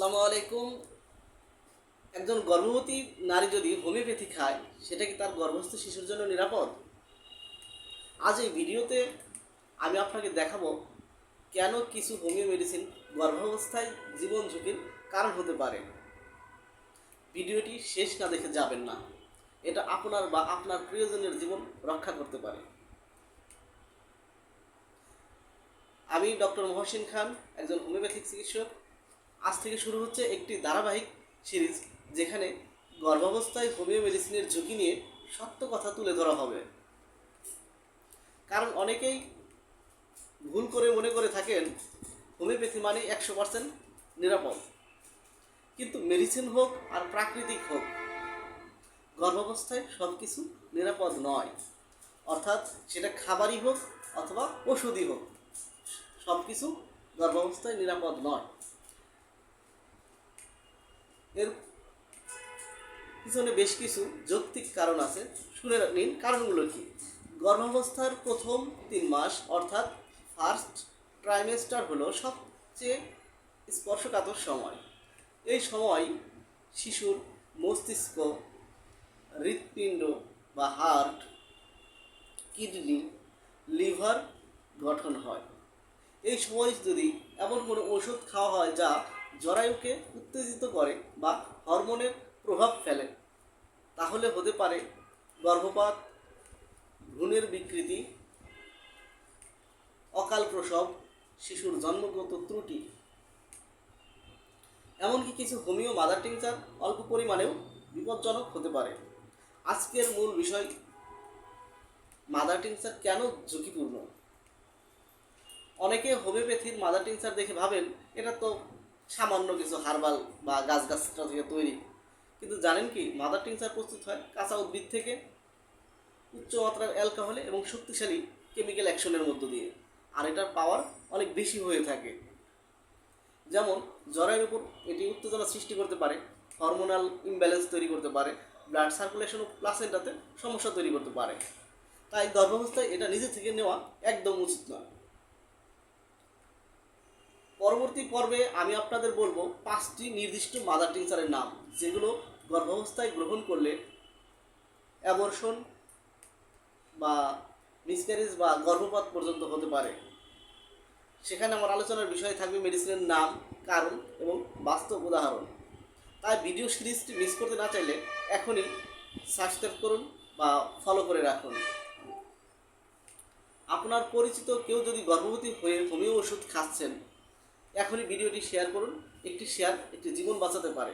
আসসালামু আলাইকুম। একজন গর্ভবতী নারী যদি হোমিওপ্যাথি খায় সেটা কি তার গর্ভস্থ শিশুর জন্য নিরাপদ? আজ এই ভিডিওতে আমি আপনাকে দেখাবো কেন কিছু হোমিও মেডিসিন গর্ভাবস্থায় জীবন ঝুঁকির কারণ হতে পারে। ভিডিওটি শেষ না দেখে যাবেন না, এটা আপনার বা আপনার প্রিয়জনের জীবন রক্ষা করতে পারে। আমি ডক্টর মহসিন খান, একজন হোমিওপ্যাথিক চিকিৎসক। আজ থেকে শুরু হচ্ছে একটি ধারাবাহিক সিরিজ যেখানে গর্ভাবস্থায় হোমিও মেডিসিনের ঝুঁকি নিয়ে সত্য কথা তুলে ধরা হবে। কারণ অনেকেই ভুল করে মনে করে থাকেন হোমিওপ্যাথি মানে 100% নিরাপদ। কিন্তু মেডিসিন হোক আর প্রাকৃতিক হোক, গর্ভাবস্থায় সব কিছু নিরাপদ নয়। অর্থাৎ সেটা খাবারই হোক অথবা ওষুধই হোক, সব কিছু গর্ভাবস্থায় নিরাপদ নয়। এর পিছনে বেশ কিছু যৌক্তিক কারণ আছে, শুনে নিন কারণগুলো কি। গর্ভাবস্থার প্রথম 3 মাস অর্থাৎ ফার্স্ট ট্রাইমেস্টার হলো সবচেয়ে স্পর্শকাতর সময়। এই সময় শিশুর মস্তিষ্ক, হৃৎপিণ্ড বা হার্ট, কিডনি, লিভার গঠন হয়। এই সময় যদি এমন কোনো ওষুধ খাওয়া হয় যা জরায়ুকে উত্তেজিত করে বা হরমোনের প্রভাব ফেলে, তাহলে হতে পারে গর্ভপাত, ভ্রূণের বিকৃতি, অকাল প্রসব, শিশুর জন্মগত ত্রুটি। এমনকি কিছু হোমিও মাদার টিংচার অল্প পরিমাণেও বিপজ্জনক হতে পারে। আজকের মূল বিষয়, মাদার টিংচার কেন ঝুঁকিপূর্ণ। অনেকে হোমিওপ্যাথির মাদার টিংচার দেখে ভাবেন এটা তো সামান্য কিছু হার্বাল বা গাছগাছরা থেকে তৈরি। কিন্তু জানেন কি, মাদার টিংচার প্রস্তুত হয় কাঁচা উদ্ভিদ থেকে উচ্চমাত্রার অ্যালকোহলে এবং শক্তিশালী কেমিক্যাল অ্যাকশনের মধ্য দিয়ে। আর এটার পাওয়ার অনেক বেশি হয়ে থাকে। যেমন জ্বরের উপর এটি উত্তেজনা সৃষ্টি করতে পারে, হরমোনাল ইমব্যালেন্স তৈরি করতে পারে, ব্লাড সার্কুলেশন ও প্লাসেন্টাতে সমস্যা তৈরি করতে পারে। তাই গর্ভাবস্থায় এটা নিজে থেকে নেওয়া একদম উচিত নয়। পরবর্তী পর্বে আমি আপনাদের বলবো 5টি নির্দিষ্ট মাদার টিংচারের নাম, যেগুলো গর্ভাবস্থায় গ্রহণ করলে অ্যাবর্শন বা মিসক্যারেজ বা গর্ভপাত পর্যন্ত হতে পারে। সেখানে আমার আলোচনার বিষয় থাকবে মেডিসিনের নাম, কারণ এবং বাস্তব উদাহরণ। তাই ভিডিও সিরিজটি মিস করতে না চাইলে এখনই সাবস্ক্রাইব করুন বা ফলো করে রাখুন। আপনার পরিচিত কেউ যদি গর্ভবতী হয়ে হোমিও ওষুধ খাচ্ছেন, এখনই ভিডিওটি শেয়ার করুন। একটি শেয়ার একটি জীবন বাঁচাতে পারে।